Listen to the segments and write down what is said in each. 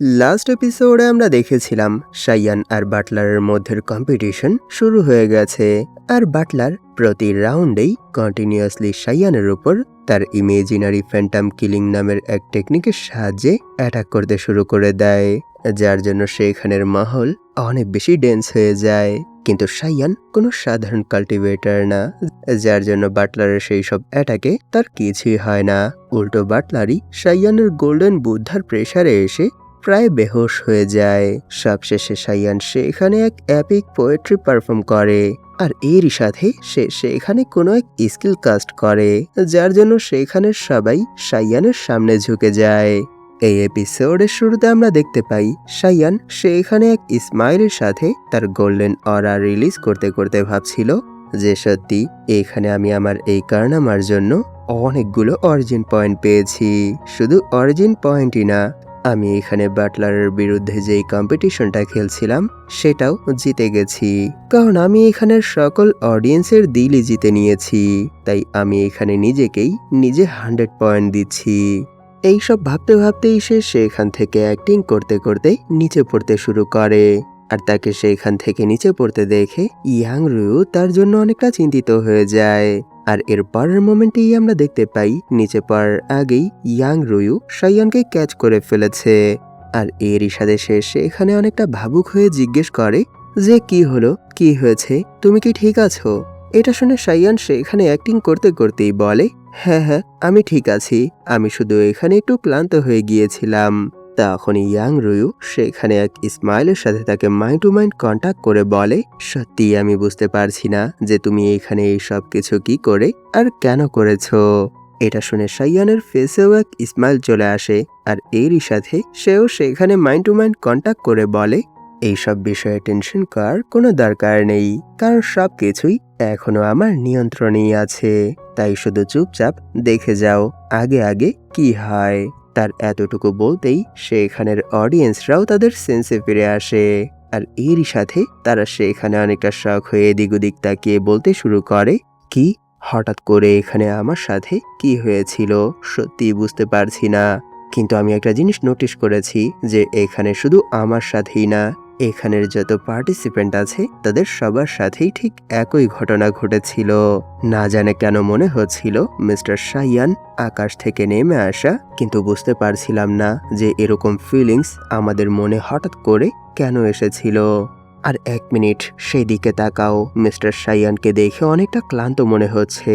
Last এপিসোডে আমরা দেখেছিলাম শাইয়ান আর বাটলারের মধ্যে কম্পিটিশন শুরু হয়ে গেছে, আর বাটলার প্রতি রাউন্ডেই কন্টিনিউয়াসলি শাইয়ানের উপর তার ইমেজিনারি ফ্যান্টাম কিলিং নামের এক টেকনিকের সাহায্যে অ্যাটাক করতে শুরু করে দেয়, যার জন্য সেখানের মাহল অনেক বেশি ডেন্স হয়ে যায়। কিন্তু শাইয়ান কোনো সাধারণ কাল্টিভেটর না, যার জন্য বাটলারের সেই সব অ্যাটাকে তার কিছুই হয় না। উল্টো বাটলারই শাইয়ানের গোল্ডেন বুদ্ধার প্রেসারে এসে প্রায় বেহোশ হয়ে যায়। সবশেষে শাইয়ান সেখানে এক অ্যাপিক পোয়েট্রি পারফর্ম করে, আর এরই সাথে সে সেখানে কোনো এক স্কিল কাস্ট করে, যার জন্য সেখানের সবাই শাইয়ানের সামনে ঝুঁকে যায়। এই এপিসোডের শুরুতে আমরা দেখতে পাই শাইয়ান সেখানে এক স্মাইলের সাথে তার গোল্ডেন অরা রিলিজ করতে করতে ভাবছিল যে সত্যি এখানে আমি আমার এই কারনামার জন্য অনেকগুলো অরিজিন পয়েন্ট পেয়েছি। শুধু অরিজিন পয়েন্টই না, আমি এখানে বাটলারের বিরুদ্ধে যেই কম্পিটিশনটা খেলছিলাম সেটাও জিতে গেছি, কারণ আমি এখানের সকল অডিয়েন্সের দিলই জিতে নিয়েছি। তাই আমি এখানে নিজেকেই নিজে 100 পয়েন্ট দিচ্ছি। এইসব ভাবতে ভাবতেই সে সেখান থেকে অ্যাক্টিং করতে করতে নিচে পড়তে শুরু করে, আর তাকে সেখান থেকে নিচে পড়তে দেখে ইয়াং রুয়ু তার জন্য অনেকটা চিন্তিত হয়ে যায়। আর এর পরের মোমেন্টেই আমরা দেখতে পাই নিচে পড়ার আগেই ইয়াং রুয়ু শাইয়ানকে ক্যাচ করে ফেলেছে, আর এরই সাথে সে সেখানে অনেকটা ভাবুক হয়ে জিজ্ঞেস করে যে কি হলো, কি হয়েছে, তুমি কি ঠিক আছো? এটা শুনে শাইয়ান সেখানে অ্যাক্টিং করতে করতেই বলে, হ্যাঁ হ্যাঁ আমি ঠিক আছি, আমি শুধু এখানে একটু ক্লান্ত হয়ে গিয়েছিলাম। তখন ইয়াং রুয়ু সেখানে এক স্মাইলের সাথে তাকে মাইন্ড টু মাইন্ড কন্ট্যাক্ট করে বলে, সত্যি আমি বুঝতে পারছি না যে তুমি এখানে এই সব কিছু কি করে আর কেন করেছো। এটা শুনে শাইয়ানের ফেসেও এক স্মাইল চলে আসে, আর এরই সাথে সেও সেখানে মাইন্ড টু মাইন্ড কন্ট্যাক্ট করে বলে, এইসব বিষয়ে টেনশন করার কোনো দরকার নেই, কারণ সব কিছুই এখনো আমার নিয়ন্ত্রণেই আছে। তাই শুধু চুপচাপ দেখে যাও আগে আগে কি হয়। তার এতটুকু বলতেই সেখানের অডিয়েন্সরাও তাদের সেন্সে ফিরে আসে, আর এরই সাথে তারা সেখানে অনেকটা শখ হয়ে এদিক ওদিক তাকিয়ে বলতে শুরু করে, কি হঠাৎ করে এখানে আমার সাথে কি হয়েছিল সত্যি বুঝতে পারছি না, কিন্তু আমি একটা জিনিস নোটিশ করেছি যে এখানে শুধু আমার সাথেই না, এখানের যত পার্টিসিপেন্ট আছে তাদের সবার সাথেই ঠিক একই ঘটনা ঘটেছিল। না জানে কেন মনে হচ্ছিল মিস্টার শাইয়ান আকাশ থেকে নেমে আসা, কিন্তু বুঝতে পারছিলাম না যে এরকম ফিলিংস আমাদের মনে হঠাৎ করে কেন এসেছিল। আর 1 মিনিট সেই দিকে তাকাও, মিস্টার শাইয়ানকে দেখে অনেকটা ক্লান্ত মনে হচ্ছে,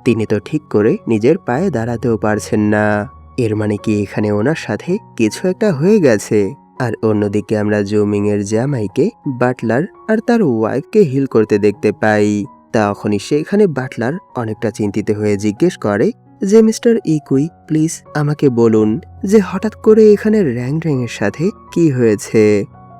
তিনি তো ঠিক করে নিজের পায়ে দাঁড়াতেও পারছেন না। এর মানে কি এখানে ওনার সাথে কিছু একটা হয়ে গেছে। আর অন্যদিকে আমরা জুমিং এর জামাইকে বাটলার আর তার ওয়াইফকে হিল করতে দেখতে পাই। তখনই সেখানে বাটলার অনেকটা চিন্তিত হয়ে জিজ্ঞেস করে যে মিস্টার ইকুই প্লিজ আমাকে বলুন যে হঠাৎ করে এখানে র্যাং এর সাথে কি হয়েছে।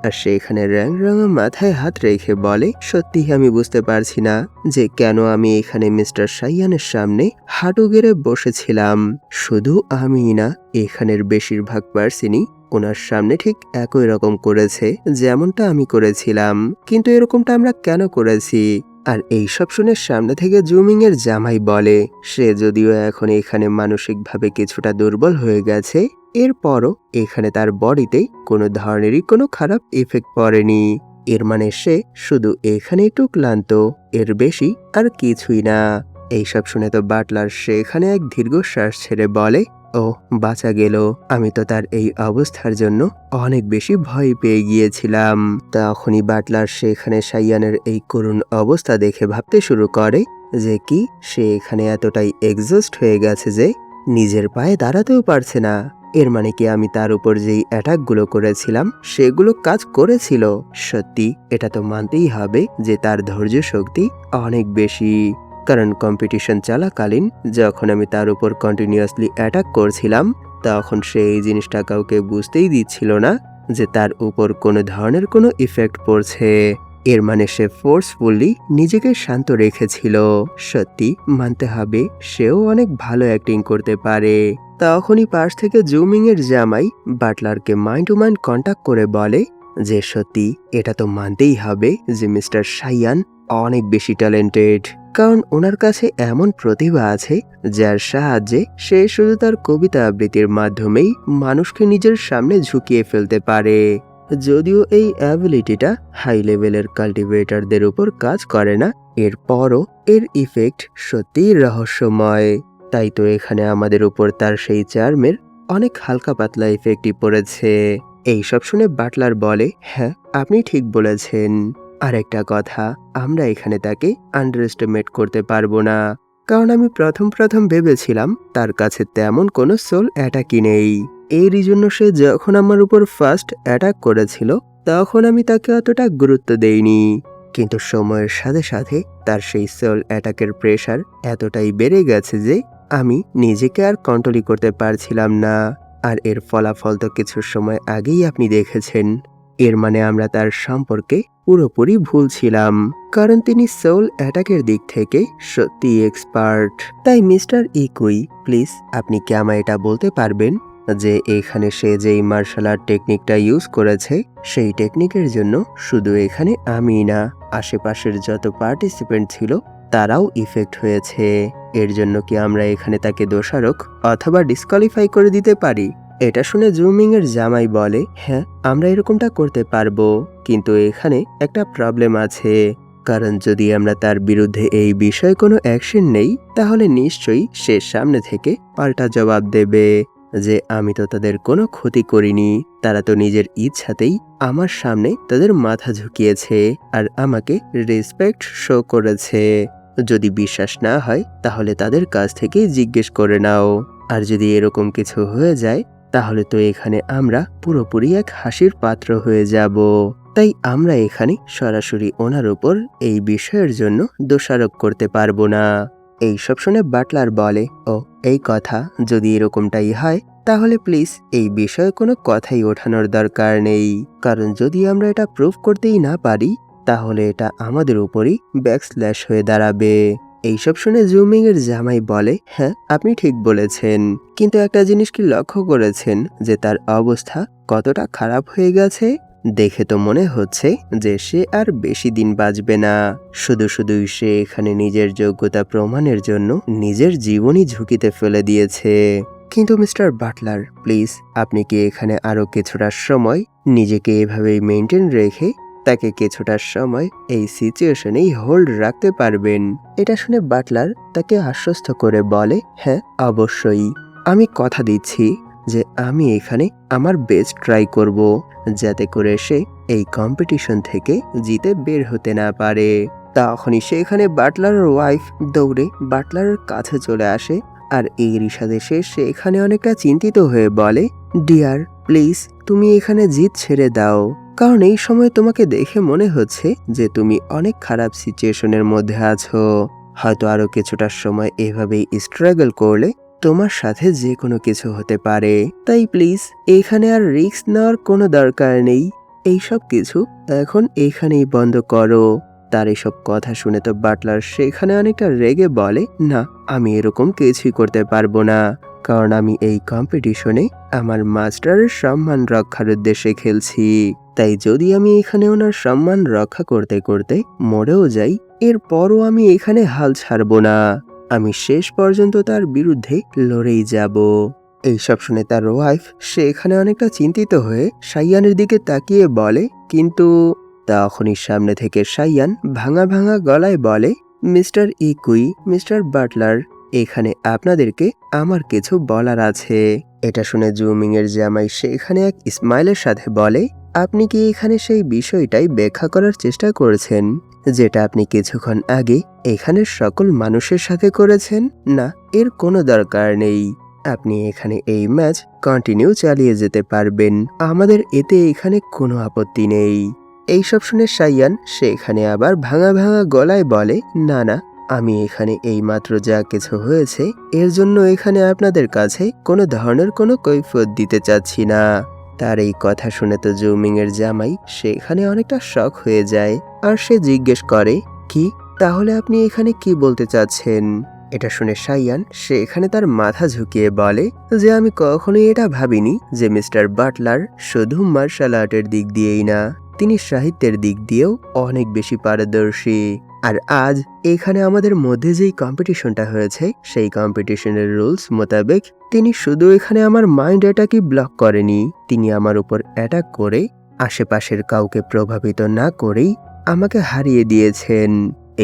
আর সেখানে র্যাং মাথায় হাত রেখে বলে, সত্যি আমি বুঝতে পারছি না যে কেন আমি এখানে মিস্টার শাইয়ানের সামনে হাঁটু গেড়ে বসেছিলাম। শুধু আমি না, এখানের বেশিরভাগ পার্সনই ওনার সামনে ঠিক একই রকম করেছে যেমনটা আমি করেছিলাম, কিন্তু এরকমটা আমরা কেন করেছি। আর এইসব শুনে সামনে থেকে জুমিং এর জামাই বলে, সে যদিও এখন এখানে মানসিকভাবে কিছুটা দুর্বল হয়ে গেছে, এরপরও এখানে তার বডিতে কোনো ধরনেরই কোনো খারাপ ইফেক্ট পড়েনি। এর মানে সে শুধু এখানে একটু ক্লান্ত, এর বেশি আর কিছুই না। এইসব শুনে তো বাটলার সেখানে এক দীর্ঘশ্বাস ছেড়ে বলে, ও বাঁচা গেল, আমি তো তার এই অবস্থার জন্য অনেক বেশি ভয় পেয়ে গিয়েছিলাম। তখনই বাটলার সেখানে শাইয়ানের এই করুণ অবস্থা দেখে ভাবতে শুরু করে যে কি সে এখানে এতটাই এক্সস্ট হয়ে গেছে যে নিজের পায়ে দাঁড়াতেও পারছে না। এর মানে কি আমি তার উপর যেই অ্যাটাকগুলো করেছিলাম সেগুলো কাজ করেছিল। সত্যি এটা তো মানতেই হবে যে তার ধৈর্য শক্তি অনেক বেশি, কারণ কম্পিটিশন চলাকালীন যখন আমি তার উপর কন্টিনিউয়াসলি অ্যাটাক করছিলাম তখন সে এই জিনিসটা কাউকে বুঝতেই দিচ্ছিল না যে তার উপর কোনো ধরনের কোনো ইফেক্ট পড়ছে। এর মানে সে ফোর্সফুলি নিজেকে শান্ত রেখেছিল। সত্যি মানতে হবে সেও অনেক ভালো অ্যাক্টিং করতে পারে। তখনই পাশ থেকে জুমিং এর জামাই বাটলারকে মাইন্ড টু মাইন্ড কন্ট্যাক্ট করে বলে যে সত্যি এটা তো মানতেই হবে যে মিস্টার শাইয়ান অনেক বেশি ট্যালেন্টেড। কারণ ওনার কাছে এমন প্রতিভা আছে যার সাহায্যে সে শুধু তার কবিতা আবৃত্তির মাধ্যমেই মানুষকে নিজের সামনে ঝুঁকিয়ে ফেলতে পারে। যদিও এই অ্যাবিলিটিটা হাই লেভেলের কাল্টিভেটরদের উপর কাজ করে না, এরপরও এর ইফেক্ট সত্যিই রহস্যময়। তাই তো এখানে আমাদের উপর তার সেই চার্মের অনেক হালকা পাতলা ইফেক্টই পড়েছে। এইসব শুনে বাটলার বলে, হ্যাঁ আপনি ঠিক বলেছেন। আরেকটা কথা, আমরা এখানে তাকে আন্ডারএস্টিমেট করতে পারবো না, কারণ আমি প্রথম ভেবেছিলাম তার কাছে তেমন কোনো সোল অ্যাটাকই নেই। এরই জন্য সে যখন আমার উপর ফার্স্ট অ্যাটাক করেছিল তখন আমি তাকে অতটা গুরুত্ব দেইনি। কিন্তু সময়ের সাথে সাথে তার সেই সোল অ্যাটাকের প্রেশার এতটাই বেড়ে গেছে যে আমি নিজেকে আর কন্ট্রোলই করতে পারছিলাম না। আর এর ফলাফল তো কিছু সময় আগেই আপনি দেখেছেন। এর মানে আমরা তার সম্পর্কে পুরোপুরি ভুল ছিলাম, কারণ তিনি সোল অ্যাটাকের দিক থেকে সত্যি এক্সপার্ট। তাই মিস্টার ইকুই, প্লিজ আপনি কি আমায় এটা বলতে পারবেন যে এখানে সে যেই মার্শাল আর্ট টেকনিকটা ইউজ করেছে সেই টেকনিকের জন্য শুধু এখানে আমি না, আশেপাশের যত পার্টিসিপেন্ট ছিল তারাও ইফেক্ট হয়েছে। এর জন্য কি আমরা এখানে তাকে দোষারোপ অথবা ডিসকোয়ালিফাই করে দিতে পারি? এটা শুনে জুমিং এর জামাই বলে, হ্যাঁ আমরা এরকমটা করতে পারবো, কিন্তু এখানে একটা প্রবলেম আছে। কারণ যদি আমরা তার বিরুদ্ধে এই বিষয়ে কোনো অ্যাকশন নেই তাহলে নিশ্চয়ই সে সামনে থেকে পাল্টা জবাব দেবে যে আমি তো তাদের কোনো ক্ষতি করিনি, তারা তো নিজের ইচ্ছাতেই আমার সামনে তাদের মাথা ঝুঁকিয়েছে আর আমাকে রেসপেক্ট শো করেছে। যদি বিশ্বাস না হয় তাহলে তাদের কাছ থেকেই জিজ্ঞেস করে নাও। আর যদি এরকম কিছু হয়ে যায় তাহলে তো এখানে আমরা পুরোপুরি এক হাসির পাত্র হয়ে যাব। তাই আমরা এখানে সরাসরি ওনার উপর এই বিষয়ের জন্য দোষারোপ করতে পারবো না। এইসব শুনে বাটলার বলে, ও এই কথা, যদি এরকমটাই হয় তাহলে প্লিজ এই বিষয়ে কোনো কথাই ওঠানোর দরকার নেই, কারণ যদি আমরা এটা প্রুভ করতেই না পারি তাহলে এটা আমাদের উপরই ব্যাকস্ল্যাশ হয়ে দাঁড়াবে। এইসব শুনে জুমিং এর জামাই বলে, হ্যাঁ আপনি ঠিক বলেছেন, কিন্তু একটা জিনিস কি লক্ষ্য করেছেন যে তার অবস্থা কতটা খারাপ হয়ে গেছে? দেখে তো মনে হচ্ছে যে সে আর বেশি দিন বাঁচবে না। শুধুই সে এখানে নিজের যোগ্যতা প্রমাণের জন্য নিজের জীবনই ঝুঁকিতে ফেলে দিয়েছে। কিন্তু মিস্টার বাটলার, প্লিজ আপনি কি এখানে আরো কিছুটা সময় নিজেকে এভাবেই মেনটেন রেখে তাকে কিছুটা সময় এই সিচুয়েশনেই হোল্ড রাখতে পারবেন? এটা শুনে বাটলার তাকে আশ্বস্ত করে বলে, হ্যাঁ অবশ্যই, আমি কথা দিচ্ছি যে আমি এখানে আমার বেস্ট ট্রাই করব যাতে করে সে এই কম্পিটিশন থেকে জিতে বের হতে না পারে। তখনই সেখানে বাটলারের ওয়াইফ দৌড়ে বাটলারের কাছে চলে আসে আর এরই সাথে সে সেখানে অনেকটা চিন্তিত হয়ে বলে, ডিয়ার প্লিজ তুমি এখানে জিত ছেড়ে দাও, কারণ এই সময় তোমাকে দেখে মনে হচ্ছে যে তুমি অনেক খারাপ সিচুয়েশনের মধ্যে আছো। হয়তো আরো কিছুটা সময় এভাবেই স্ট্রাগল করলে তোমার সাথে যে কোনো কিছু হতে পারে। তাই প্লিজ এখানে আর রিস্ক নেওয়ার কোনো দরকার নেই, এইসব কিছু এখন এখানেই বন্ধ করো। তার এসব কথা শুনে তো বাটলার সেখানে অনেকটা রেগে বলে, না আমি এরকম কিছুই করতে পারবো না, কারণ আমি এই কম্পিটিশনে আমার মাস্টারের সম্মান রক্ষার উদ্দেশ্যে খেলছি। তাই যদি আমি এখানে ওনার সম্মান রক্ষা করতে করতে মরেও যাই এরপরও আমি এখানে হাল ছাড়বো না, আমি শেষ পর্যন্ত তার বিরুদ্ধে লড়েই যাব। এইসব শুনে তার ওয়াইফ সে এখানে অনেকটা চিন্তিত হয়ে সাইয়ানের দিকে তাকিয়ে বলে, কিন্তু তখনই সামনে থেকে সাইয়ান ভাঙা গলায় বলে, মিস্টার ইকুই, মিস্টার বাটলার, এখানে আপনাদেরকে আমার কিছু বলার আছে। এটা শুনে জুমিং এর জামাই সেখানে এক স্মাইলের সাথে বলে, আপনি কি এখানে সেই বিষয়টাই ব্যাখ্যা করার চেষ্টা করেছেন যেটা আপনি কিছুক্ষণ আগে এখানের সকল মানুষের সাথে করেছেন? না, এর কোনো দরকার নেই, আপনি এখানে এই ম্যাচ কন্টিনিউ চালিয়ে যেতে পারবেন, আমাদের এতে এখানে কোনো আপত্তি নেই। এইসব শুনে সাইয়ান সেখানে আবার ভাঙা গলায় বলে, না না, আমি এখানে এইমাত্র যা কিছু হয়েছে এর জন্য এখানে আপনাদের কাছে কোনো ধরনের কোনো কৈফিয়ত দিতে চাচ্ছি না। তার এই কথা শুনে তো জুমিং এর জামাই সেখানে অনেকটা শক হয়ে যায় আর সে জিজ্ঞেস করে, কি তাহলে আপনি এখানে কি বলতে চাচ্ছেন? এটা শুনে সাইয়ান সে এখানে তার মাথা ঝুঁকিয়ে বলে যে আমি কখনোই এটা ভাবিনি যে মিস্টার বাটলার শুধু মার্শাল আর্টের দিক দিয়েই না, তিনি সাহিত্যের দিক দিয়েও অনেক বেশি পারদর্শী। আর আজ এখানে আমাদের মধ্যে যেই কম্পিটিশনটা হয়েছে সেই কম্পিটিশনের রুলস মোতাবেক তিনি শুধু এখানে আমার মাইন্ড অ্যাটাকই ব্লক করেনি, তিনি আমার উপর অ্যাটাক করে আশেপাশের কাউকে প্রভাবিত না করেই আমাকে হারিয়ে দিয়েছেন।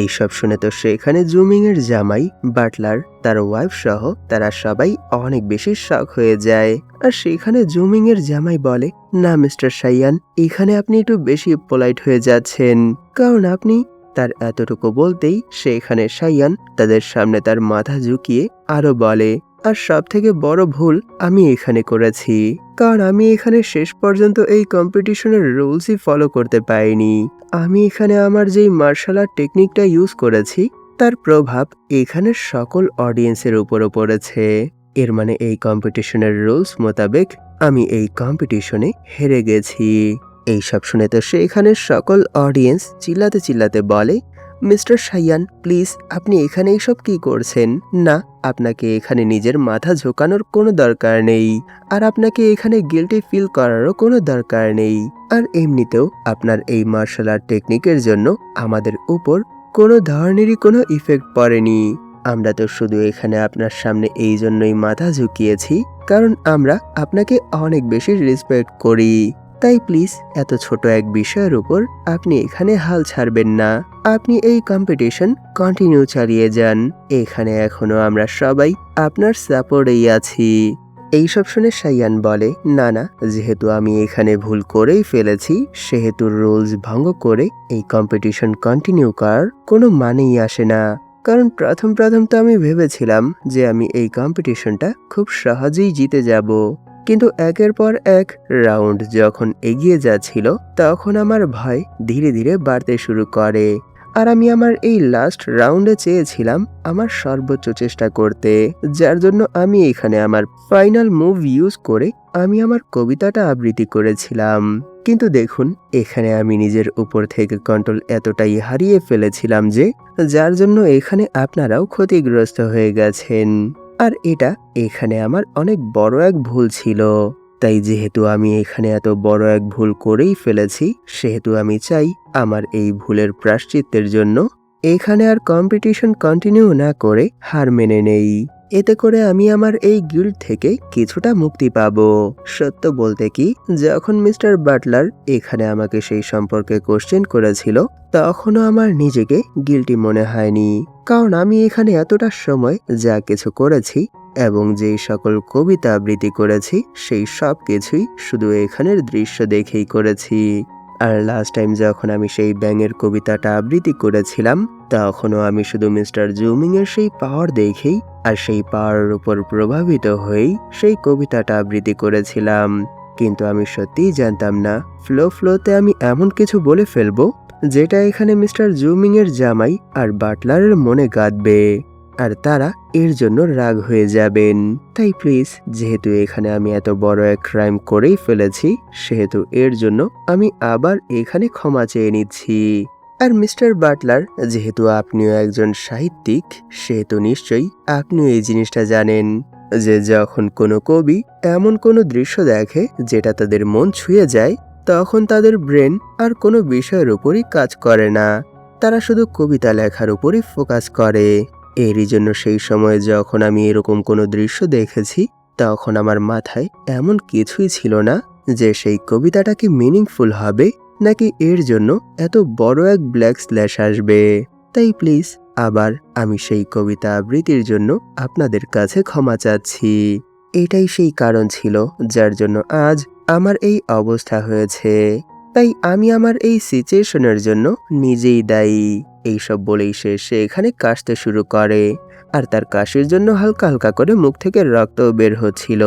এইসব শুনে তো সেখানে জুমিং এর জামাই বাটলার, তার ওয়াইফ সহ তারা সবাই অনেক বেশি শক হয়ে যায়। আর সেখানে জুমিং এর জামাই বলে, না মিস্টার সাইয়ান, এখানে আপনি একটু বেশি পোলাইট হয়ে যাচ্ছেন, কারণ আপনি তার এতটুকু বলতেই সেখানে সাইয়ান তাদের সামনে তার মাথা ঝুঁকিয়ে আরো বলে, আর সব থেকে বড় ভুল আমি এখানে করেছি, কারণ আমি এখানে শেষ পর্যন্ত এই কম্পিটিশনের রুলসই ফলো করতে পারিনি। আমি এখানে আমার যেই মার্শাল আর্ট টেকনিকটা ইউজ করেছি তার প্রভাব এখানের সকল অডিয়েন্সের উপরও পড়েছে। এর মানে এই কম্পিটিশনের রুলস মোতাবেক আমি এই কম্পিটিশনে হেরে গেছি। এইসব শুনে তো সেখানের সকল অডিয়েন্স চিল্লাতে চিল্লাতে বলে, মিস্টার সাইয়ান প্লিজ, আপনি এখানে এইসব কি করছেন? না, আপনাকে এখানে নিজের মাথা ঝোঁকানোর কোনো দরকার নেই, আর আপনাকে এখানে গিল্টি ফিল করারও কোনো দরকার নেই। আর এমনিতেও আপনার এই মার্শাল আর্ট টেকনিকের জন্য আমাদের উপর কোনো ধরনেরই কোনো ইফেক্ট পড়েনি। আমরা তো শুধু এখানে আপনার সামনে এই জন্যই মাথা ঝুঁকিয়েছি কারণ আমরা আপনাকে অনেক বেশি রেসপেক্ট করি। তাই প্লিজ এত ছোট এক বিষয়ের উপর আপনি এখানে হাল ছাড়বেন না, আপনি এই কম্পিটিশন কন্টিনিউ চালিয়ে যান। এখানে এখনো আমরা সবাই আপনার সাপোর্টেই আছি। এইসব শুনে সাইয়ান বলে, না না, যেহেতু আমি এখানে ভুল করেই ফেলেছি সেহেতু রুলস ভঙ্গ করে এই কম্পিটিশন কন্টিনিউ করার কোনো মানেই আসে না। কারণ প্রথম তো আমি ভেবেছিলাম যে আমি এই কম্পিটিশনটা খুব সহজেই জিতে যাব, কিন্তু একের পর এক রাউন্ড যখন এগিয়ে যাচ্ছিল তখন আমার ভয় ধীরে ধীরে বাড়তে শুরু করে। আর আমি আমার এই লাস্ট রাউন্ডে চেয়েছিলাম আমার সর্বোচ্চ চেষ্টা করতে, যার জন্য আমি এখানে আমার ফাইনাল মুভ ইউজ করে আমি আমার কবিতাটা আবৃত্তি করেছিলাম। কিন্তু দেখুন, এখানে আমি নিজের উপর থেকে কন্ট্রোল এতটাই হারিয়ে ফেলেছিলাম যে যার জন্য এখানে আপনারাও ক্ষতিগ্রস্ত হয়ে গেছেন। আর এটা এখানে আমার অনেক বড় এক ভুল ছিল। তাই যেহেতু আমি এখানে এত বড় এক ভুল করেই ফেলেছি সেহেতু আমি চাই আমার এই ভুলের প্রায়শ্চিত্তের জন্য এখানে আর কম্পিটিশন কন্টিনিউ না করে হার মেনে নেই। এতে করে আমি আমার এই গিল্ড থেকে কিছুটা মুক্তি পাবো। সত্য বলতে কি, যখন মিস্টার বাটলার এখানে আমাকে সেই সম্পর্কে কোশ্চেন করেছিল তখনও আমার নিজেকে গিল্টি মনে হয়নি, কারণ আমি এখানে এতটা সময় যা কিছু করেছি এবং যেই সকল কবিতা আবৃত্তি করেছি সেই সব কিছুই শুধু এখানের দৃশ্য দেখেই করেছি। আর লাস্ট টাইম যখন আমি সেই ব্যাঙের কবিতাটা আবৃত্তি করেছিলাম তখনও আমি শুধু মিস্টার জুমিং এর সেই পাওয়ার দেখেই আর সেই পাওয়ারের উপর প্রভাবিত হয়েই সেই কবিতাটা আবৃত্তি করেছিলাম। কিন্তু আমি সত্যিই জানতাম না ফ্লোতে আমি এমন কিছু বলে ফেলবো যেটা এখানে মিস্টার জুমিং এর জামাই আর বাটলারের মনে গাঁথবে, আর তারা এর জন্য রাগ হয়ে যাবেন। তাই প্লিজ, যেহেতু এখানে আমি এত বড় এক ক্রাইম করেই ফেলেছি সেহেতু এর জন্য আমি আবার এখানে ক্ষমা চেয়ে নিচ্ছি। আর মিস্টার বাটলার, যেহেতু আপনিও একজন সাহিত্যিক সেহেতু নিশ্চয়ই আপনিও এই জিনিসটা জানেন যে যখন কোনো কবি এমন কোনো দৃশ্য দেখে যেটা তাদের মন ছুঁয়ে যায় তখন তাদের ব্রেন আর কোনো বিষয়ের উপরই কাজ করে না, তারা শুধু কবিতা লেখার উপরই ফোকাস করে। এরই জন্য সেই সময় যখন আমি এরকম কোনো দৃশ্য দেখেছি তখন আমার মাথায় এমন কিছুই ছিল না যে সেই কবিতাটা কি মিনিংফুল হবে নাকি এর জন্য এত বড় এক ব্ল্যাক স্ল্যাশ আসবে। তাই প্লিজ আবার আমি সেই কবিতা আবৃত্তির জন্য আপনাদের কাছে ক্ষমা চাচ্ছি। এটাই সেই কারণ ছিল যার জন্য আজ আমার এই অবস্থা হয়েছে। তাই আমি আমার এই সিচুয়েশনের জন্য নিজেই দায়ী। এইসব বলেই সে এখানে কাশতে শুরু করে, আর তার কাশির জন্য হালকা হালকা করে মুখ থেকে রক্ত বের হচ্ছিল।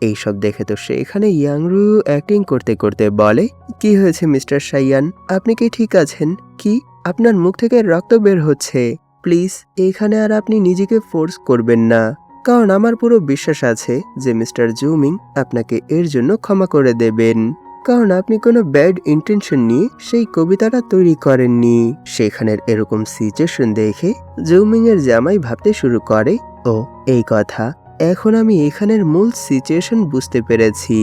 এইসব দেখে তো সে এখানে ইয়াংরু অ্যাক্টিং করতে করতে বলে, কি হয়েছে মিস্টার সাইয়ান, আপনি কি ঠিক আছেন? কি আপনার মুখ থেকে রক্ত বের হচ্ছে? প্লিজ এখানে আর আপনি নিজেকে ফোর্স করবেন না, কারণ আমার পুরো বিশ্বাস আছে যে মিস্টার জুমিং আপনাকে এর জন্য ক্ষমা করে দেবেন, কারণ আপনি কোনো ব্যাড ইন্টেনশন নিয়ে সেই কবিতাটা তৈরি করেননি। সেখানের এরকম সিচুয়েশন দেখে জুমিং এর জামাই ভাবতে শুরু করে, ও এই কথা, এখন আমি এখানের মূল সিচুয়েশন বুঝতে পেরেছি।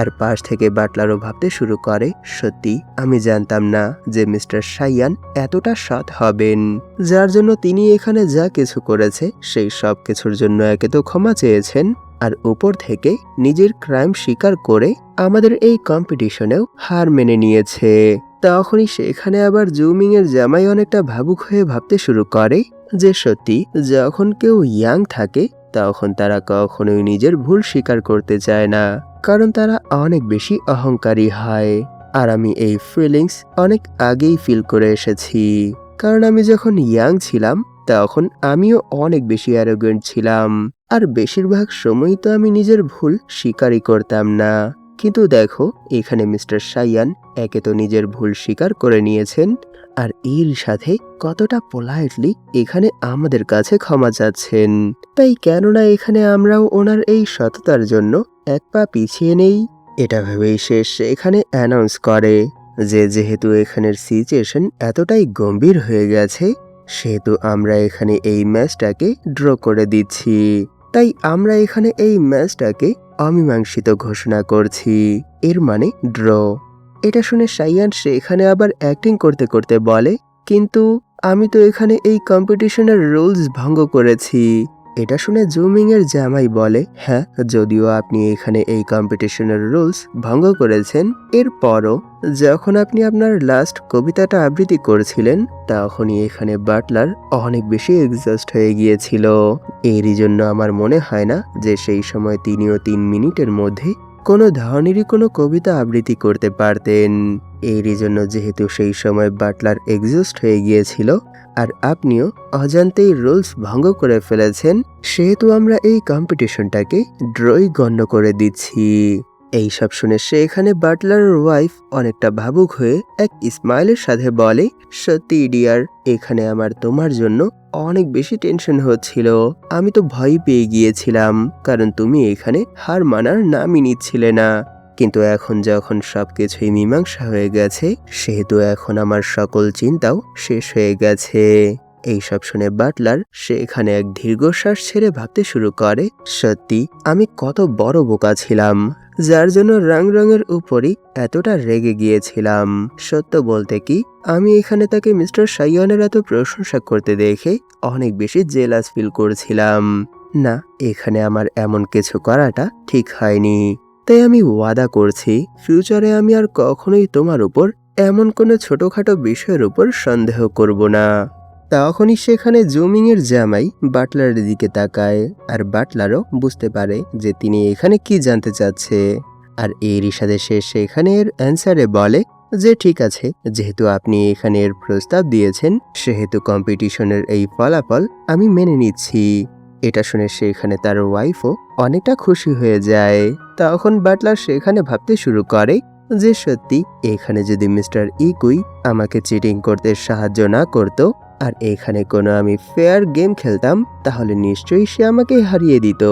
আর পাশ থেকে বাটলারও ভাবতে শুরু করে, সত্যি আমি জানতাম না যে মিস্টার সাইয়ান এতটা সৎ হবেন, যার জন্য তিনি এখানে যা কিছু করেছে সেই সব কিছুর জন্য একে তো ক্ষমা চেয়েছেন, আর উপর থেকে নিজের ক্রাইম স্বীকার করে আমাদের এই কম্পিটিশনেও হার মেনে নিয়েছে। তখনই সেখানে আবার জুমিং এর জামাই অনেকটা ভাবুক হয়ে ভাবতে শুরু করে যে সত্যি যখন কেউ ইয়াং থাকে তখন তারা কখনোই নিজের ভুল স্বীকার করতে চায় না, কারণ তারা অনেক বেশি অহংকারী হয়। আর আমি এই ফিলিংস অনেক আগেই ফিল করে এসেছি, কারণ আমি যখন ইয়াং ছিলাম তখন আমিও অনেক বেশি অ্যারোগেন্ট ছিলাম, আর বেশিরভাগ সময় তো আমি নিজের ভুল স্বীকারই করতাম না। কিন্তু দেখো এখানে মিস্টার সাইয়ান একে তো নিজের ভুল স্বীকার করে নিয়েছেন, আর এর সাথে কতটা পোলাইটলি এখানে আমাদের কাছে ক্ষমা চাচ্ছেন। তাই কেননা এখানে আমরাও ওনার এই সততার জন্য এক পা পিছিয়ে নেই। এটা ভেবেই শেষ এখানে অ্যানাউন্স করে যে যেহেতু এখানের সিচুয়েশন এতটাই গম্ভীর হয়ে গেছে, সেহেতু আমরা এখানে এই ম্যাচটাকে ড্র করে দিচ্ছি। তাই আমরা এখানে এই ম্যাচটাকে অমীমাংসিত ঘোষণা করছি, এর মানে ড্র। এটা শুনে সাইয়ান সেখানে আবার অ্যাক্টিং করতে করতে বলে, কিন্তু আমি তো এখানে এই কম্পিটিশনের রুলস ভঙ্গ করেছি। এটা শুনে জুমিং এর জামাই বলে, হ্যাঁ যদিও আপনি এখানে এই কম্পিটিশনের রুলস ভঙ্গ করেছেন, এরপরও যখন আপনি আপনার লাস্ট কবিতাটা আবৃত্তি করছিলেন তখনই এখানে বাটলার অনেক বেশি এক্সস্ট হয়ে গিয়েছিল। এরই জন্য আমার মনে হয় না যে সেই সময় তিনিও 3 মিনিটের মধ্যে কোনো ধরনেরই কোনো কবিতা আবৃত্তি করতে পারতেন। এরই জন্য যেহেতু সেই সময় বাটলার এক্সস্ট হয়ে গিয়েছিল আর আপনিও অজান্তেই রুলস ভঙ্গ করে ফেলেছেন, সেহেতু আমরা এই কম্পিটিশনটাকে ড্রই গণ্য করে দিচ্ছি। এইসব শুনে সেখানে বাটলারের ওয়াইফ অনেকটা ভাবুক হয়ে এক স্মাইলের সাথে বলে, সত্যি ডিয়ার, এখানে আমার তোমার জন্য অনেক বেশি টেনশন হচ্ছিল। আমি তো ভয় পেয়ে গিয়েছিলাম, কারণ তুমি এখানে হার মানার নামই নিচ্ছিলে না। কিন্তু এখন যখন সবকিছুই মীমাংসা হয়ে গেছে, সেহেতু এখন আমার সকল চিন্তাও শেষ হয়ে গেছে। এইসব শুনে বাটলার সেখানে এক দীর্ঘশ্বাস ছেড়ে ভাবতে শুরু করে, সত্যি আমি কত বড় বোকা ছিলাম, যার জন্য রঙের উপরই এতটা রেগে গিয়েছিলাম। সত্য বলতে কি, আমি এখানে তাকে মিস্টার সাইয়ানের এত প্রশংসা করতে দেখে অনেক বেশি জেলাস ফিল করছিলাম। না, এখানে আমার এমন কিছু করাটা ঠিক হয়নি। তাই আমি ওয়াদা করছি ফিউচারে আমি আর কখনোই তোমার উপর এমন কোনো ছোটখাটো বিষয়ের উপর সন্দেহ করব না। তখনই সেখানে জুমিং এর জামাই বাটলারের দিকে তাকায়, আর বাটলারও বুঝতে পারে যে তিনি এখানে কি জানতে চাচ্ছে। আর এরই সাথে সে সেখানে এর অ্যান্সারে বলে যে ঠিক আছে, যেহেতু আপনি এখানে এর প্রস্তাব দিয়েছেন সেহেতু কম্পিটিশনের এই ফলাফল আমি মেনে নিচ্ছি। এটা শুনে সেখানে তার ওয়াইফও অনেকটা খুশি হয়ে যায়। তখন বাটলার সেখানে ভাবতে শুরু করে যে সত্যি এখানে যদি মিস্টার ইকুই আমাকে চিটিং করতে সাহায্য না করত আর এখানে কোনো আমি ফেয়ার গেম খেলতাম, তাহলে নিশ্চয়ই সে আমাকে হারিয়ে দিত।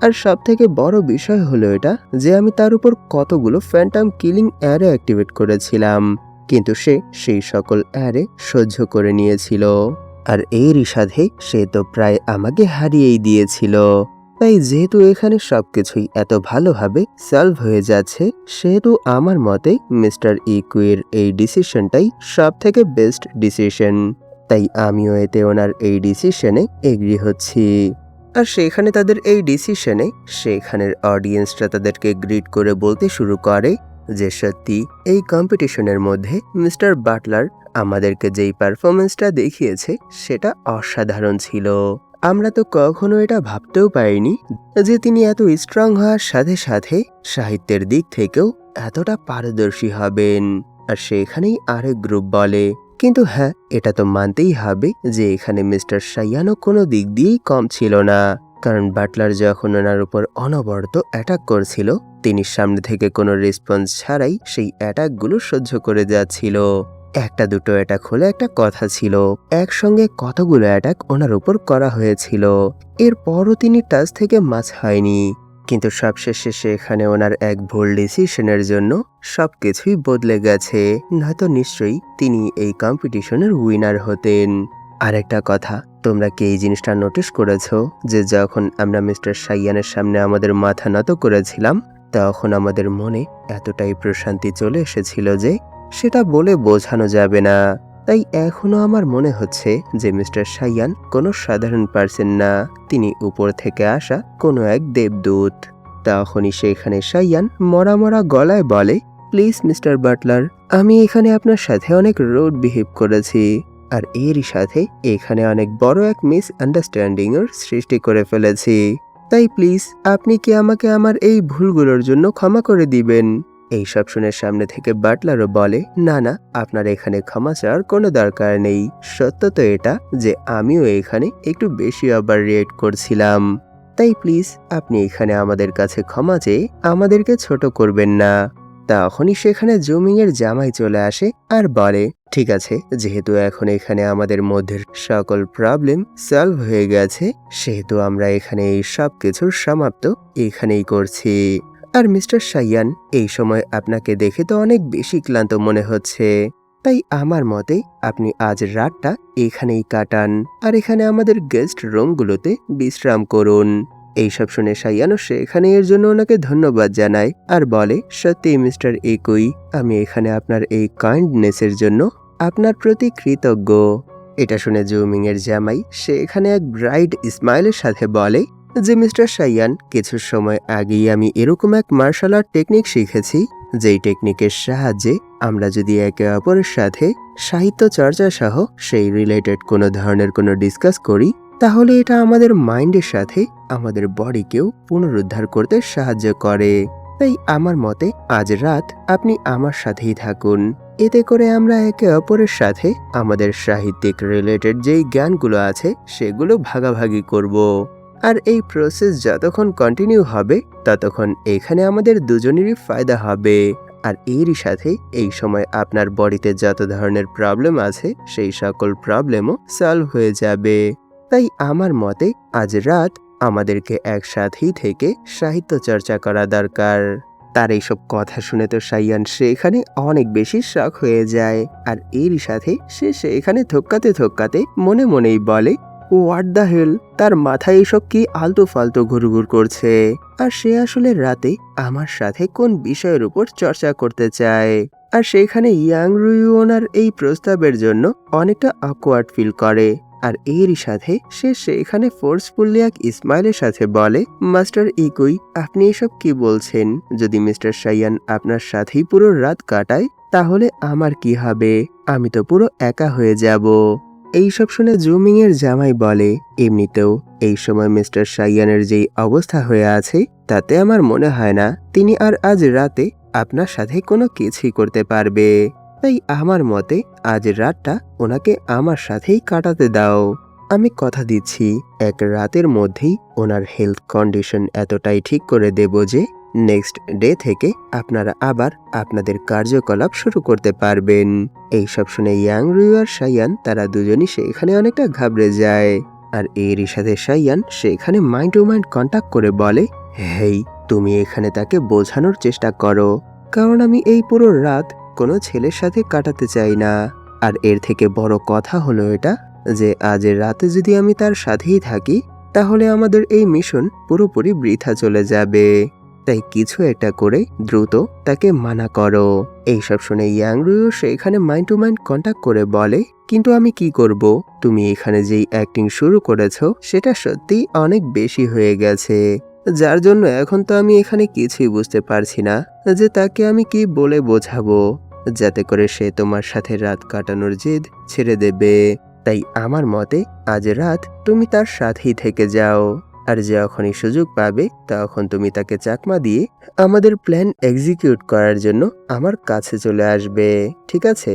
আর সব থেকে বড় বিষয় হলো এটা যে আমি তার উপর কতগুলো ফ্যান্টাম কিলিং অ্যারে অ্যাক্টিভেট করেছিলাম, কিন্তু সে সেই সকল অ্যারে সহ্য করে নিয়েছিল। আর এরই সাথে সে তো প্রায় আমাকে হারিয়েই দিয়েছিল। তাই যেহেতু এখানে সবকিছুই এত ভালোভাবে সলভ হয়ে যাচ্ছে, সেহেতু আমার মতে মিস্টার ইকুইর এই ডিসিশনটাই সব থেকে বেস্ট ডিসিশন। তাই আমিও এতে ওনার এই ডিসিশনে এগ্রি হচ্ছি। আর সেখানে তাদের এই ডিসিশনে সেখানের অডিয়েন্সরা তাদেরকে গ্রিট করে বলতে শুরু করে যে সত্যি এই কম্পিটিশনের মধ্যে মিস্টার বাটলার আমাদেরকে যেই পারফরমেন্সটা দেখিয়েছে সেটা অসাধারণ ছিল। আমরা তো কখনো এটা ভাবতেও পারিনি যে তিনি এত স্ট্রং হওয়ার সাথে সাথে সাহিত্যের দিক থেকেও এতটা পারদর্শী হবেন। আর সেখানেই আরেক গ্রুপ বলে, কিন্তু হ্যাঁ এটা তো মানতেই হবে যে এখানে মিস্টার সাইয়ানও কোনো দিক দিয়েই কম ছিল না, কারণ বাটলার যখন ওনার উপর অনবরত অ্যাটাক করছিল তিনি সামনে থেকে কোনো রেসপন্স ছাড়াই সেই অ্যাটাকগুলো সহ্য করে যাচ্ছিল। একটা দুটো অ্যাটাক হলে একটা কথা ছিল, একসঙ্গে কতগুলো অ্যাটাক ওনার উপর করা হয়েছিল। এরপরও তিনি টাচ থেকে মাছ হয়নি, কিন্তু সবশেষে সেখানে ওনার এক ভুল ডিসিশনের জন্য সবকিছুই বদলে গেছে, নয়তো নিশ্চয়ই তিনি এই কম্পিটিশনের উইনার হতেন। আরেকটা কথা, তোমরা কি এই জিনিসটা নোটিস করেছো যে যখন আমরা মিস্টার সাইয়ানের সামনে আমাদের মাথা নত করেছিলাম তখন আমাদের মনে এতটাই প্রশান্তি চলে এসেছিল যে সেটা বলে বোঝানো যাবে না। তাই এখনো আমার মনে হচ্ছে যে মিস্টার সাইয়ান কোনো সাধারণ পার্সন না, তিনি উপর থেকে আসা কোনো এক দেবদূত। তখনই সেখানে সাইয়ান মরা মরা গলায় বলে, প্লিজ মিস্টার বাটলার, আমি এখানে আপনার সাথে অনেক রুড বিহেভ করেছি, আর এরই সাথে এখানে অনেক বড় এক মিস আন্ডারস্ট্যান্ডিং এর সৃষ্টি করে ফেলেছি। তাই প্লিজ আপনি কি আমাকে আমার এই ভুলগুলোর জন্য ক্ষমা করে দিবেন? এইসব শুনে সামনে থেকে বাটলারও বলে, না না, আপনার এখানে ক্ষমা চাওয়ার কোনো দরকার নেই। সত্য তো এটা যে আমিও এখানে একটু বেশি ওভার রিয়েক্ট করছিলাম। তাই প্লিজ আপনি এখানে আমাদের কাছে ক্ষমা চেয়ে আমাদেরকে ছোট করবেন না। তখনই সেখানে জুমিং এর জামাই চলে আসে আর বলে, ঠিক আছে, যেহেতু এখন এখানে আমাদের মধ্যে সকল প্রবলেম সলভ হয়ে গেছে, সেহেতু আমরা এখানে এই সব কিছুর সমাপ্ত এখানেই করছি। আর মিস্টার সাইয়ান, এই সময় আপনাকে দেখে তো অনেক বেশি ক্লান্ত মনে হচ্ছে, তাই আমার মতে আপনি আজ রাতটা এখানেই কাটান আর এখানে আমাদের গেস্ট রুমগুলোতে বিশ্রাম করুন। এইসব শুনে সাইয়ানও সেখানে এর জন্য ওনাকে ধন্যবাদ জানায় আর বলে, সত্যি মিস্টার একুই, আমি এখানে আপনার এই কাইন্ডনেসের জন্য আপনার প্রতি কৃতজ্ঞ। এটা শুনে জুমিং এর জামাই সে এখানে এক ব্রাইট স্মাইলের সাথে বলে যে মিস্টার সাইয়ান, কিছু সময় আগেই আমি এরকম এক মার্শাল আর্ট টেকনিক শিখেছি, যেই টেকনিকের সাহায্যে আমরা যদি একে অপরের সাথে সাহিত্য চর্চা সহ সেই রিলেটেড কোনো ধরনের কোনো ডিসকাস করি, তাহলে এটা আমাদের মাইন্ডের সাথে আমাদের বডিকেও পুনরুদ্ধার করতে সাহায্য করে। তাই আমার মতে আজ রাত আপনি আমার সাথেই থাকুন, এতে করে আমরা একে অপরের সাথে আমাদের সাহিত্যিক রিলেটেড যেই জ্ঞানগুলো আছে সেগুলো ভাগাভাগি করব। আর এই প্রসেস যতক্ষণ কন্টিনিউ হবে ততক্ষণ এখানে আমাদের দুজনেরই ফায়দা হবে। আর এরই সাথে এই সময় আপনার বডিতে যত ধরনের প্রবলেম আছে সেই সকল প্রবলেমও সলভ হয়ে যাবে। তাই আমার মতে আজ রাত আমাদেরকে একসাথেই থেকে সাহিত্য চর্চা করা দরকার। তার এইসব কথা শুনে তো সাইয়ান সেখানে অনেক বেশি শক হয়ে যায়, আর এরই সাথে সে সেখানে থক্কাতে থক্কাতে মনে মনেই বলে, হোয়াট দ্য হেল, তার মাথায় এসব কি আলতু ফালতু ঘুরঘুর করছে, আর সে আসলে রাতে আমার সাথে কোন বিষয়ের উপর চর্চা করতে চায়। আর সেখানে ইয়াং রুইউ ওনার এই প্রস্তাবের জন্য অনেকটা অকওয়ার্ড ফিল করে, আর এরই সাথে সে সেখানে ফোর্সফুলি এক স্মাইলের সাথে বলে, মাস্টার ইকুই, আপনি এসব কি বলছেন? যদি মিস্টার সাইয়ান আপনার সাথেই পুরো রাত কাটায় তাহলে আমার কি হবে? আমি তো পুরো একা হয়ে যাব। এইসব শুনে জুমিং এর জামাই বলে, এমনিতেও এই সময় মিস্টার সাইয়ানের যেই অবস্থা হয়ে আছে তাতে আমার মনে হয় না তিনি আর আজ রাতে আপনার সাথে কোনো কিছুই করতে পারবে। তাই আমার মতে আজ রাতটা ওনাকে আমার সাথেই কাটাতে দাও। আমি কথা দিচ্ছি এক রাতের মধ্যেই ওনার হেলথ কন্ডিশন এতটাই ঠিক করে দেব যে নেক্সট ডে থেকে আপনারা আবার আপনাদের কার্যকলাপ শুরু করতে পারবেন। এইসব শুনে ইয়াং রুইউ আর সাইয়ান তারা দুজনই সেখানে অনেকটা ঘাবড়ে যায়। আর এরই সাথে সাইয়ান সেখানে মাইন্ড টু মাইন্ড কন্ট্যাক্ট করে বলে, হেই, তুমি এখানে তাকে বোঝানোর চেষ্টা করো, কারণ আমি এই পুরো রাত কোনো ছেলের সাথে কাটাতে চাই না। আর এর থেকে বড় কথা হলো এটা যে আজ রাতে যদি আমি তার সাথেই থাকি তাহলে আমাদের এই মিশন পুরোপুরি বৃথা চলে যাবে। তাই কিছু একটা করে দ্রুত তাকে মানা করো। এইসব শুনে ইয়াং রুইও সেখানে মাইন্ড টু মাইন্ড কন্ট্যাক্ট করে বলে, কিন্তু আমি কি করব? তুমি এখানে যেই অ্যাক্টিং শুরু করেছো সেটা সত্যি অনেক বেশি হয়ে গেছে, যার জন্য এখন তো আমি এখানে কিছুই বুঝতে পারছি না যে তাকে আমি কি বলে বোঝাবো যাতে করে সে তোমার সাথে রাত কাটানোর জেদ ছেড়ে দেবে। তাই আমার মতে আজ রাত তুমি তার সাথেই থেকে যাও, আর যখনই সুযোগ পাবে তখন তুমি তাকে চাকমা দিয়ে আমাদের প্ল্যান এক্সিকিউট করার জন্য আমার কাছে চলে আসবে, ঠিক আছে?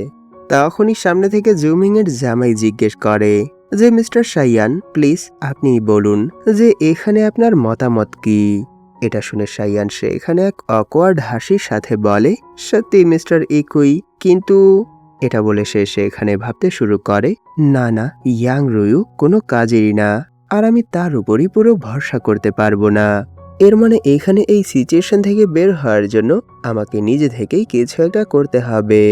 তখনই সামনে থেকে জুমিং এর জামাই জিজ্ঞেস করে যে মিস্টার সাইয়ান, প্লিজ আপনি বলুন যে এখানে আপনার মতামত কি? এটা শুনে সাইয়ান সেখানে এক অকওয়ার্ড হাসির সাথে বলে, সত্যি মিস্টার ইকুই, কিন্তু এটা বলে সে সেখানে ভাবতে শুরু করে, না না, ইয়াং রুইউ কোনো কাজেরই না, আর আমি তার উপরই পুরো ভরসা করতে পারবো না। এর মানে এখানে এই সিচুয়েশন থেকে বের হওয়ার জন্য আমাকে নিজে থেকেই কিছু একটা করতে হবে।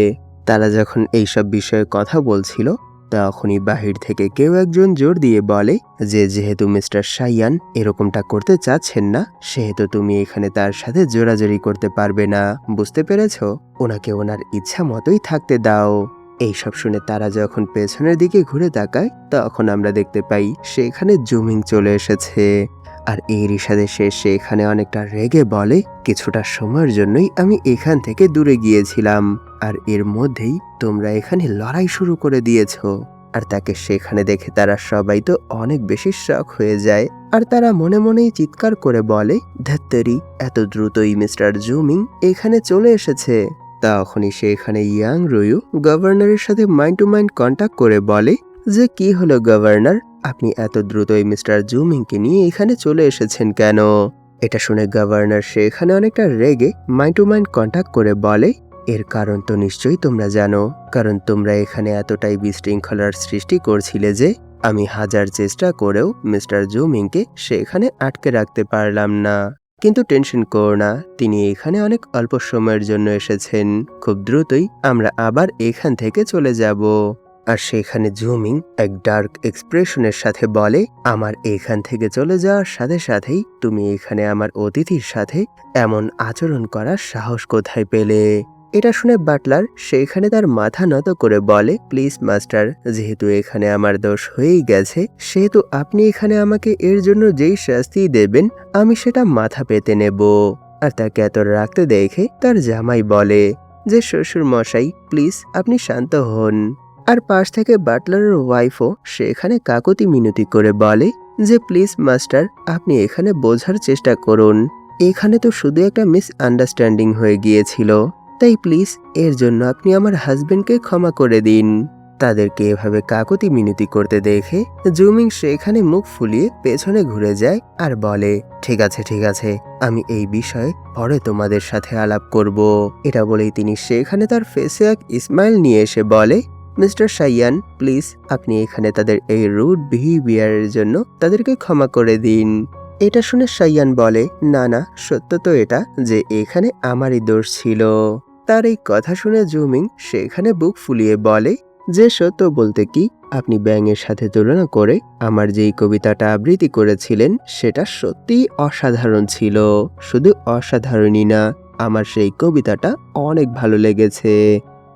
তারা যখন এইসব বিষয়ে কথা বলছিল তখনই বাহির থেকে কেউ একজন জোর দিয়ে বলে যে যেহেতু মিস্টার সাইয়ান এরকমটা করতে চাচ্ছেন না, সেহেতু তুমি এখানে তার সাথে জোরাজোরি করতে পারবে না, বুঝতে পেরেছ? ওনাকে ওনার ইচ্ছা মতোই থাকতে দাও। এইসব শুনে তারা যখন পেছনের দিকে ঘুরে তাকায়, তখন আমরা দেখতে পাই সেখানে জুমিং চলে এসেছে। আর এরই সাথে সে সেখানে অনেকটা রেগে বলে, কিছুটা সময়ের জন্যই আমি এখান থেকে দূরে গিয়েছিলাম, আর এর মধ্যেই তোমরা এখানে লড়াই শুরু করে দিয়েছ। আর তাকে সেখানে দেখে তারা সবাই তো অনেক বেশি শক হয়ে যায়, আর তারা মনে মনেই চিৎকার করে বলে, ধ্যাত্তেরি, এত দ্রুতই মিস্টার জুমিং এখানে চলে এসেছে। তখনই সেখানে ইয়াং রুয়ু গভর্নরের সাথে মাইন্ড টু মাইন্ড কন্ট্যাক্ট করে বলে যে কি হলো গভর্নর, আপনি এত দ্রুতই মিস্টার জুমিংকে নিয়ে এখানে চলে এসেছেন কেন? এটা শুনে গভর্নর সেখানে অনেকটা রেগে মাইন্ড টু মাইন্ড কন্ট্যাক্ট করে বলে, এর কারণ তো নিশ্চয়ই তোমরা জানো, কারণ তোমরা এখানে এতটাই বিশৃঙ্খলার সৃষ্টি করছিলে যে আমি হাজার চেষ্টা করেও মিস্টার জুমিংকে সেখানে আটকে রাখতে পারলাম না। কিন্তু টেনশন করো না, তিনি এখানে অনেক অল্প সময়ের জন্য এসেছেন, খুব দ্রুতই আমরা আবার এখান থেকে চলে যাব। আর সেখানে জুমিং এক ডার্ক এক্সপ্রেশনের সাথে বলে, আমার এখান থেকে চলে যাওয়ার সাথে সাথেই তুমি এখানে আমার অতিথির সাথে এমন আচরণ করার সাহস কোথায় পেলে? এটা শুনে বাটলার সেখানে তার মাথা নত করে বলে, প্লিজ মাস্টার, যেহেতু এখানে আমার দোষ হয়েই গেছে, সেহেতু আপনি এখানে আমাকে এর জন্য যেই শাস্তি দেবেন আমি সেটা মাথা পেতে নেব। আর তাকে এত রাখতে দেখে তার জামাই বলে যে শ্বশুর মশাই, প্লিজ আপনি শান্ত হন। আর পাশ থেকে বাটলারের ওয়াইফও সেখানে কাকুতি মিনতি করে বলে যে প্লিজ মাস্টার, আপনি এখানে বোঝার চেষ্টা করুন, এখানে তো শুধু একটা মিসআন্ডারস্ট্যান্ডিং হয়ে গিয়েছিল, তাই প্লিজ এর জন্য আপনি আমার হাজবেন্ডকে ক্ষমা করে দিন। তাদেরকে এভাবে কাকুতি মিনতি করতে দেখে জুমিং সেখানে মুখ ফুলিয়ে পেছনে ঘুরে যায় আর বলে, ঠিক আছে ঠিক আছে, আমি এই বিষয়ে পরে তোমাদের সাথে আলাপ করব। এটা বলেই তিনি সেখানে তার ফেসে এক স্মাইল নিয়ে এসে বলে, মিস্টার সাইয়ান, প্লিজ আপনি এখানে তাদের এই রুড বিহেভিয়ারের জন্য তাদেরকে ক্ষমা করে দিন। এটা শুনে সাইয়ান বলে, না না, সত্য তো এটা যে এখানে আমারই দোষ ছিল। তার এই কথা শুনে জুমিং সেখানে বুক ফুলিয়ে বলে যে সত্য বলতে কি, আপনি ব্যাঙের সাথে তুলনা করে আমার যেই কবিতাটা আবৃত্তি করেছিলেন সেটা সত্যিই অসাধারণ ছিল। শুধু অসাধারণই না, আমার সেই কবিতাটা অনেক ভালো লেগেছে।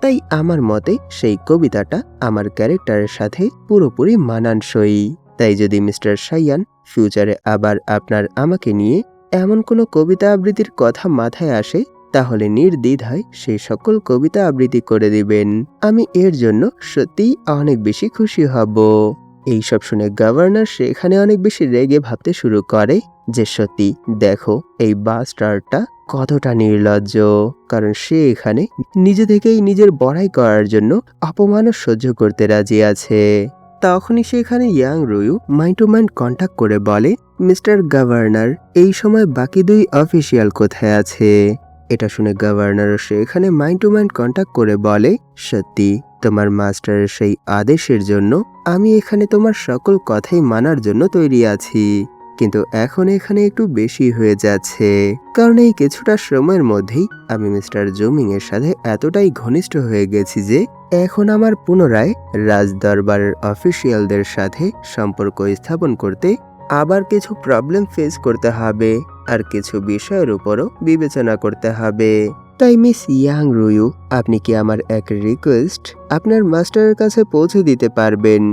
তাই আমার মতে সেই কবিতাটা আমার ক্যারেক্টারের সাথে পুরোপুরি মানানসই। তাই যদি মিস্টার সাইয়ান ফিউচারে আবার আপনার আমাকে নিয়ে এমন কোনো কবিতা আবৃত্তির কথা মাথায় আসে, তাহলে নির্দ্বিধায় সেই সকল কবিতা আবৃত্তি করে দিবেন। আমি এর জন্য সত্যিই অনেক বেশি খুশি হব। এইসব শুনে গভর্নর সেখানে অনেক বেশি রেগে ভাবতে শুরু করে যে সত্যি দেখো এই বাস্টারটা কতটা নির্লজ্জ, কারণ সে এখানে নিজে থেকেই নিজের বড়াই করার জন্য অপমানও সহ্য করতে রাজি আছে। তখনই সেখানে ইয়াং রুয়ু মাইন্ড টু মাইন্ড কন্ট্যাক্ট করে বলে, মিস্টার গভর্নর, এই সময় বাকি দুই অফিসিয়াল কোথায় আছে? এটা শুনে গভর্নর সেখানে মাইন্ড টু মাইন্ড কন্ট্যাক্ট করে বলে, সত্যি তোমার মাস্টারের সেই আদেশের জন্য আমি এখানে তোমার সকল কথাই মানার জন্য তৈরি আছি, কিন্তু এখন এখানে একটু বেশি হয়ে যাচ্ছে, কারণ এই কিছুটা সময়ের মধ্যেই আমি মিস্টার জুমিং এর সাথে এতটাই ঘনিষ্ঠ হয়ে গেছি যে এখন আমার পুনরায় রাজদরবারের অফিসিয়ালদের সাথে সম্পর্ক স্থাপন করতে আবার কিছু প্রবলেম ফেস করতে হবে, আর কিছু বিষয়ের উপরও বিবেচনা করতে হবে। তাই মিস ইয়াং রুয়ু, আপনি কি আমার এক রিকোয়েস্ট আপনার মাস্টারের কাছে পৌঁছে দিতে পারবেন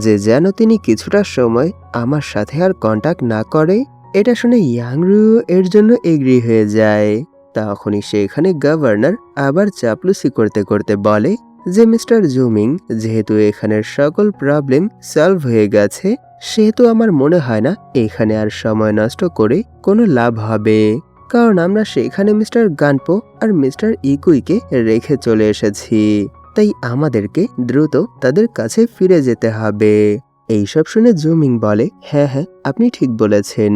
যে যেন তিনি কিছুটা সময় আমার সাথে আর কন্ট্যাক্ট না করে? এটা শুনে ইয়াং রুয়ু এর জন্য এগ্রি হয়ে যায়। তখনই সেখানে গভর্নর আবার চাপলুসি করতে করতে বলে যে মিস্টার জুমিং, যেহেতু এখানের সকল প্রবলেম সলভ হয়ে গেছে, সেহেতু আমার মনে হয় না এখানে আর সময় নষ্ট করে কোনো লাভ হবে, কারণ আমরা সেখানে মিস্টার গানপো আর মিস্টার ইকুইকে রেখে চলে এসেছি। তাই আমাদেরকে দ্রুত তাদের কাছে ফিরে যেতে হবে। এইসব শুনে জুমিং বলে, হ্যাঁ হ্যাঁ, আপনি ঠিক বলেছেন,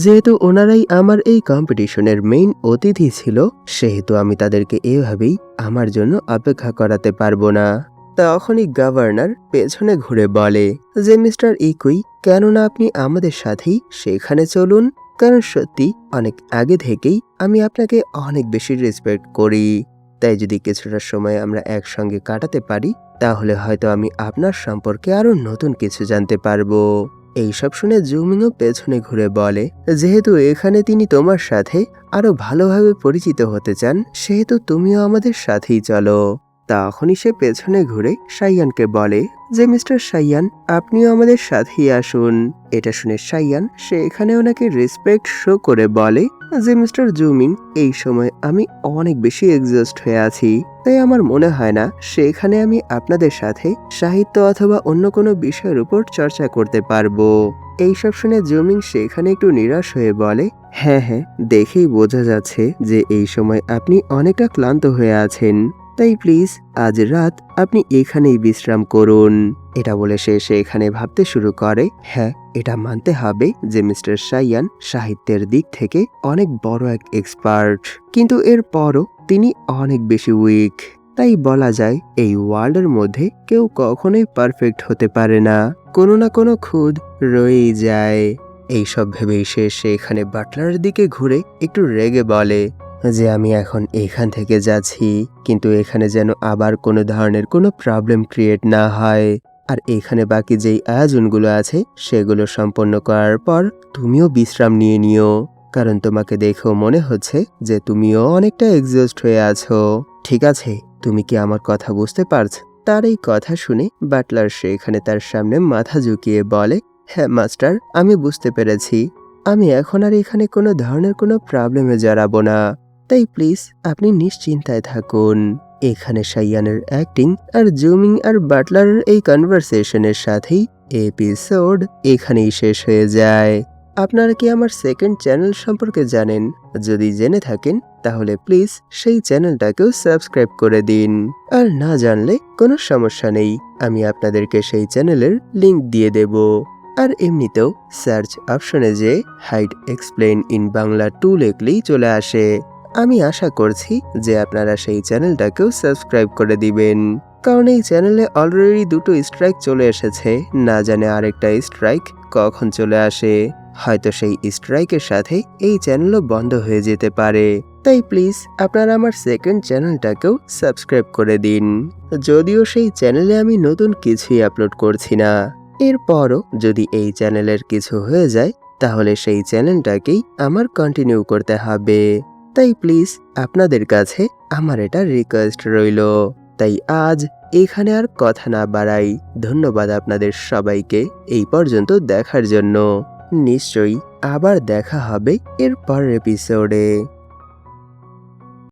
যেহেতু ওনারাই আমার এই কম্পিটিশনের মেইন অতিথি ছিল, সেহেতু আমি তাদেরকে এভাবেই আমার জন্য অপেক্ষা করাতে পারবো না। তখনই গভর্নর পেছনে ঘুরে বলে যে মিস্টার ইকুই, কেননা আপনি আমাদের সাথেই সেখানে চলুন, কারণ সত্যি অনেক আগে থেকেই আমি আপনাকে অনেক বেশি রেসপেক্ট করি। তাই যদি কিছুটা সময় আমরা একসঙ্গে কাটাতে পারি তাহলে হয়তো আমি আপনার সম্পর্কে আরো নতুন কিছু জানতে পারবো। এইসব শুনে জুমিংও পেছনে ঘুরে বলে, যেহেতু এখানে তিনি তোমার সাথে আরো ভালোভাবে পরিচিত হতে চান, সেহেতু তুমিও আমাদের সাথেই চলো। তখনই সে পেছনে ঘুরে সাইয়ানকে বলে যে, মিস্টার সাইয়ান, আপনিও আমাদের সাথেই আসুন। এটা শুনে সাইয়ান সে এখানে ওনাকে রেসপেক্ট শো করে বলে যে, মিস্টার জুমিং, এই সময় আমি অনেক বেশি এক্সস্ট হয়ে আছি, তাই আমার মনে হয় না সেখানে আমি আপনাদের সাথে সাহিত্য অথবা অন্য কোনো বিষয়ের উপর চর্চা করতে পারবো। এইসব শুনে জুমিং সেখানে একটু নিরাশ হয়ে বলে, হ্যাঁ হ্যাঁ, দেখেই বোঝা যাচ্ছে যে এই সময় আপনি অনেকটা ক্লান্ত হয়ে আছেন, তাই প্লিজ আজ রাত আপনি এখানেই বিশ্রাম করুন। এটা বলে সে এখানে ভাবতে শুরু করে, হ্যাঁ, এটা মানতে হবে যে মিস্টার সাইয়ান সাহিত্যের দিক থেকে অনেক বড় এক এক্সপার্ট, কিন্তু এরপরও তিনি অনেক বেশি উইক। তাই বলা যায় এই ওয়ার্ল্ডের মধ্যে কেউ কখনোই পারফেক্ট হতে পারে না, কোনো না কোনো খুঁত রয়েই যায়। এইসব ভেবেই সে এখানে বাটলারের দিকে ঘুরে একটু রেগে বলে যে, আমি এখন এখান থেকে যাচ্ছি, কিন্তু এখানে যেন আবার কোনো ধরনের কোনো প্রবলেম ক্রিয়েট না হয়। আর এখানে বাকি যেই আয়োজনগুলো আছে সেগুলো সম্পন্ন করার পর তুমিও বিশ্রাম নিয়ে নিও, কারণ তোমাকে দেখেও মনে হচ্ছে যে তুমিও অনেকটা এক্সস্ট হয়ে আছো। ঠিক আছে, তুমি কি আমার কথা বুঝতে পারছো? তার এই কথা শুনে বাটলার সেখানে তার সামনে মাথা ঝুঁকিয়ে বলে, হ্যাঁ মাস্টার, আমি বুঝতে পেরেছি। আমি এখন আর এখানে কোনো ধরনের কোনো প্রবলেমে জড়াবো না, তাই প্লিজ আপনি নিশ্চিন্তায় থাকুন। এখানে সাইয়ানের অ্যাক্টিং আর জুমিং আর বাটলারের এই কনভারসেশনের সাথেই এপিসোড এখানেই শেষ হয়ে যায়। আপনারা কি আমার সেকেন্ড চ্যানেল সম্পর্কে জানেন? যদি জেনে থাকেন তাহলে প্লিজ সেই চ্যানেলটাকেও সাবস্ক্রাইব করে দিন। আর না জানলে কোনো সমস্যা নেই, আমি আপনাদেরকে সেই চ্যানেলের লিংক দিয়ে দেব। আর এমনিতেও সার্চ অপশনে যে হাইড এক্সপ্লেইন ইন বাংলা 2 লিখলেই চলে আসে। আমি আশা করছি যে আপনারা সেই চ্যানেলটাকেও সাবস্ক্রাইব করে দিবেন, কারণ এই চ্যানেলে অলরেডি 2টো স্ট্রাইক চলে এসেছে, না জানে আরেকটা স্ট্রাইক কখন চলে আসে। হয়তো সেই স্ট্রাইকের সাথে এই চ্যানেলও বন্ধ হয়ে যেতে পারে, তাই প্লিজ আপনারা আমার সেকেন্ড চ্যানেলটাকেও সাবস্ক্রাইব করে দিন। যদিও সেই চ্যানেলে আমি নতুন কিছুই আপলোড করছি না, এরপরও যদি এই চ্যানেলের কিছু হয়ে যায় তাহলে সেই চ্যানেলটাকেই আমার কন্টিনিউ করতে হবে। তাই প্লিজ আপনাদের কাছে আমার এটা রিকোয়েস্ট রইল। তাই আজ এখানে আর কথা না বাড়াই, ধন্যবাদ আপনাদের সবাইকে এই পর্যন্ত দেখার জন্য। নিশ্চয়ই আবার দেখা হবে এর পরের এপিসোডে।